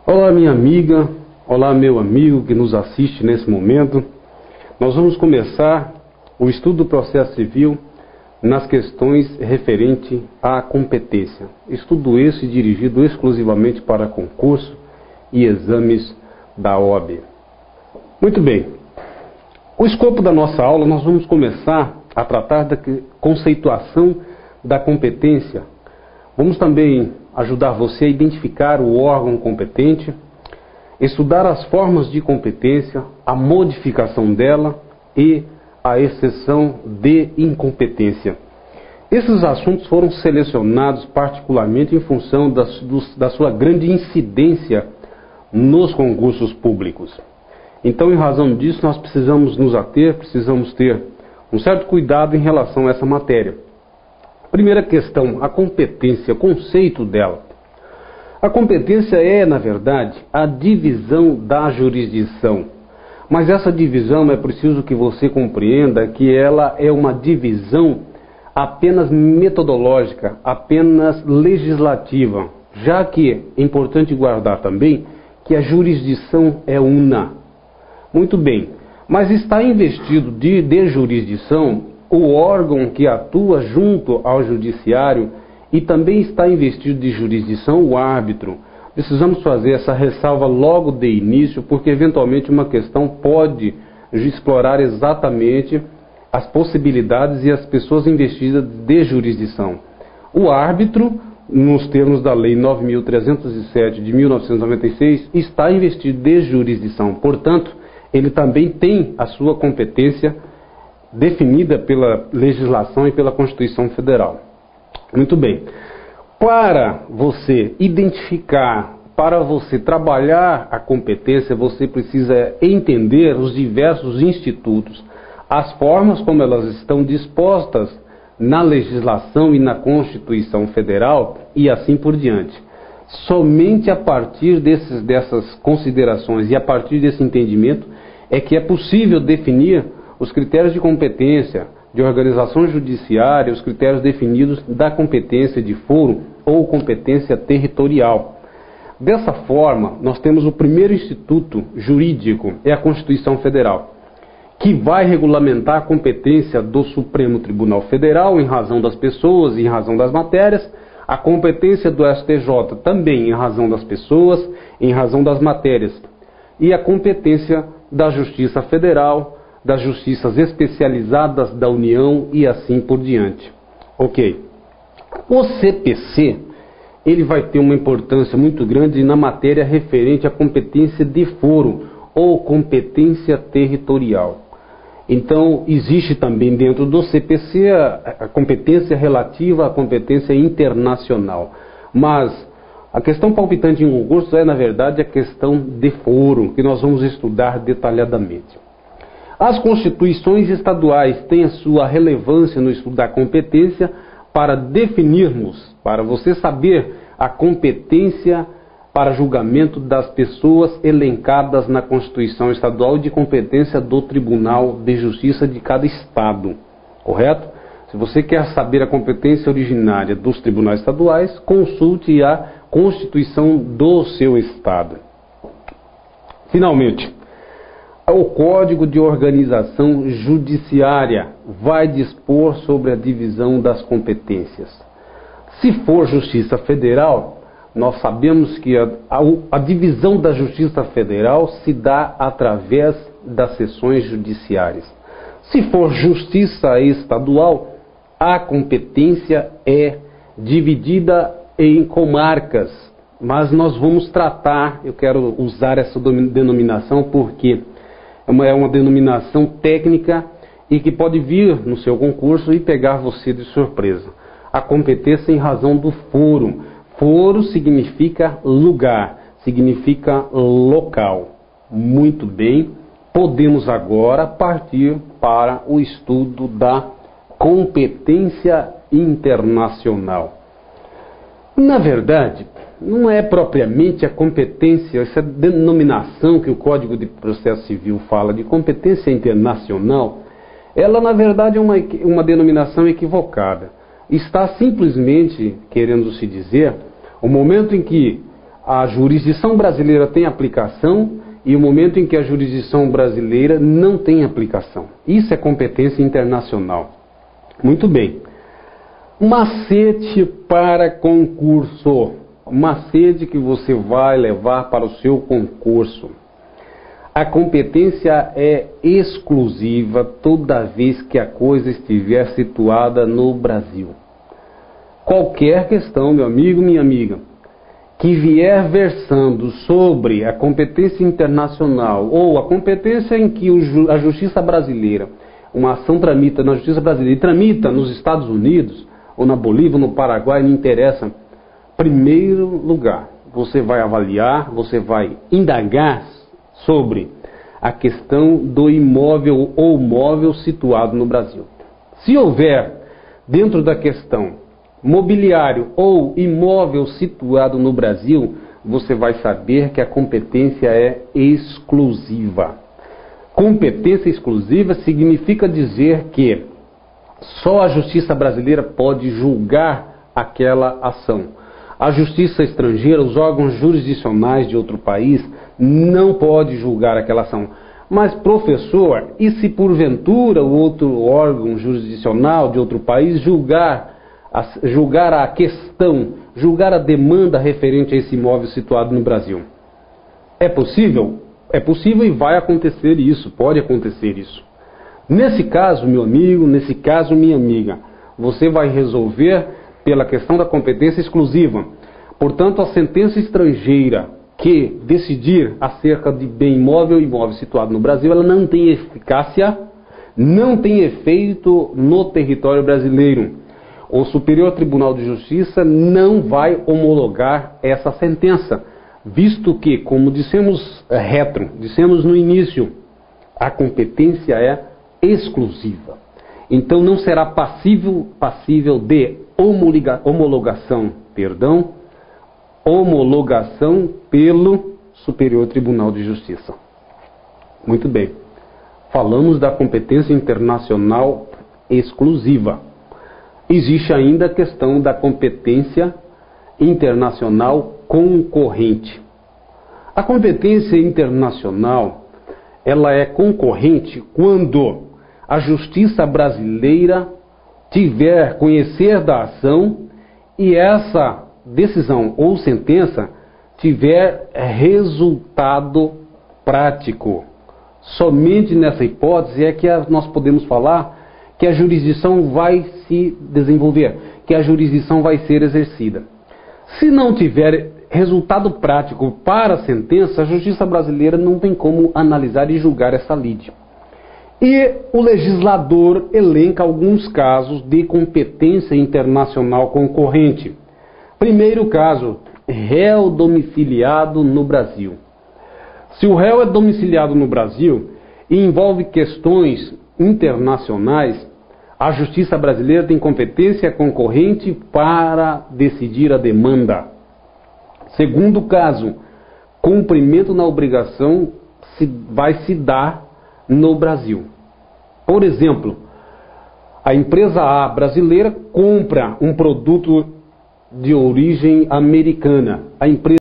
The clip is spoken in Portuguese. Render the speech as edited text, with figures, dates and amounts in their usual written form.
Olá, minha amiga, olá, meu amigo que nos assiste nesse momento. Nós vamos começar o estudo do processo civil nas questões referentes à competência. Estudo esse dirigido exclusivamente para concurso e exames da OAB. Muito bem. O escopo da nossa aula, nós vamos começar a tratar da conceituação da competência. Vamos também ajudar você a identificar o órgão competente, estudar as formas de competência, a modificação dela e a exceção de incompetência. Esses assuntos foram selecionados particularmente em função da sua grande incidência nos concursos públicos. Então, em razão disso, nós precisamos nos ater, precisamos ter um certo cuidado em relação a essa matéria. Primeira questão, a competência, o conceito dela. A competência é, na verdade, a divisão da jurisdição. Mas essa divisão é preciso que você compreenda que ela é uma divisão apenas metodológica, apenas legislativa, já que é importante guardar também que a jurisdição é una. Muito bem, mas está investido de jurisdição o órgão que atua junto ao judiciário e também está investido de jurisdição o árbitro. Precisamos fazer essa ressalva logo de início, porque eventualmente uma questão pode explorar exatamente as possibilidades e as pessoas investidas de jurisdição. O árbitro, nos termos da Lei 9.307 de 1996, está investido de jurisdição. Portanto, ele também tem a sua competência definida pela legislação e pela Constituição Federal. Muito bem. Para você identificar, para você trabalhar a competência, você precisa entender os diversos institutos, as formas como elas estão dispostas na legislação e na Constituição Federal e assim por diante. Somente a partir dessas considerações e a partir desse entendimento é que é possível definir os critérios de competência, de organização judiciária, os critérios definidos da competência de foro ou competência territorial. Dessa forma, nós temos o primeiro instituto jurídico, é a Constituição Federal, que vai regulamentar a competência do Supremo Tribunal Federal em razão das pessoas e em razão das matérias, a competência do STJ também em razão das pessoas, em razão das matérias, e a competência da Justiça Federal, das justiças especializadas da União e assim por diante. Ok. O CPC, ele vai ter uma importância muito grande na matéria referente à competência de foro ou competência territorial. Então, existe também dentro do CPC a competência relativa à competência internacional. Mas a questão palpitante em concurso é, na verdade, a questão de foro, que nós vamos estudar detalhadamente. As constituições estaduais têm a sua relevância no estudo da competência para definirmos, para você saber a competência para julgamento das pessoas elencadas na Constituição Estadual e de competência do Tribunal de Justiça de cada estado, correto? Se você quer saber a competência originária dos tribunais estaduais, consulte a Constituição do seu estado. Finalmente, o Código de Organização Judiciária vai dispor sobre a divisão das competências. Se for Justiça Federal, nós sabemos que a divisão da Justiça Federal se dá através das sessões judiciárias. Se for Justiça Estadual, a competência é dividida em comarcas, mas nós vamos tratar, eu quero usar essa denominação porque é uma denominação técnica e que pode vir no seu concurso e pegar você de surpresa. A competência em razão do foro. Foro significa lugar, significa local. Muito bem, podemos agora partir para o estudo da competência internacional. Na verdade, não é propriamente a competência, essa denominação que o Código de Processo Civil fala de competência internacional, ela na verdade é uma denominação equivocada. Está simplesmente querendo se dizer o momento em que a jurisdição brasileira tem aplicação e o momento em que a jurisdição brasileira não tem aplicação. Isso é competência internacional. Muito bem. Macete para concurso. Macete que você vai levar para o seu concurso. A competência é exclusiva toda vez que a coisa estiver situada no Brasil. Qualquer questão, meu amigo, minha amiga, que vier versando sobre a competência internacional ou a competência em que a justiça brasileira, uma ação tramita na justiça brasileira e tramita nos Estados Unidos ou na Bolívia ou no Paraguai, não interessa. Primeiro lugar, você vai avaliar, você vai indagar sobre a questão do imóvel ou móvel situado no Brasil. Se houver dentro da questão mobiliário ou imóvel situado no Brasil, você vai saber que a competência é exclusiva. Competência exclusiva significa dizer que só a justiça brasileira pode julgar aquela ação. A justiça estrangeira, os órgãos jurisdicionais de outro país, não pode julgar aquela ação. Mas, professor, e se porventura o outro órgão jurisdicional de outro país julgar a questão, julgar a demanda referente a esse imóvel situado no Brasil? É possível? É possível e vai acontecer isso, pode acontecer isso. Nesse caso, meu amigo, nesse caso, minha amiga, você vai resolver pela questão da competência exclusiva. Portanto, a sentença estrangeira que decidir acerca de bem imóvel e imóvel situado no Brasil, ela não tem eficácia, não tem efeito no território brasileiro. O Superior Tribunal de Justiça não vai homologar essa sentença, visto que, como dissemos dissemos no início, a competência é exclusiva. Então não será passível de homologação pelo Superior Tribunal de Justiça. Muito bem. Falamos da competência internacional exclusiva. Existe ainda a questão da competência internacional concorrente. A competência internacional, ela é concorrente quando a justiça brasileira tiver conhecer da ação e essa decisão ou sentença tiver resultado prático. Somente nessa hipótese é que nós podemos falar que a jurisdição vai se desenvolver, que a jurisdição vai ser exercida. Se não tiver resultado prático para a sentença, a justiça brasileira não tem como analisar e julgar essa lide. E o legislador elenca alguns casos de competência internacional concorrente. Primeiro caso, réu domiciliado no Brasil. Se o réu é domiciliado no Brasil e envolve questões internacionais, a justiça brasileira tem competência concorrente para decidir a demanda. Segundo caso, cumprimento na obrigação vai se dar no Brasil. Por exemplo, a empresa A brasileira compra um produto de origem americana. A empresa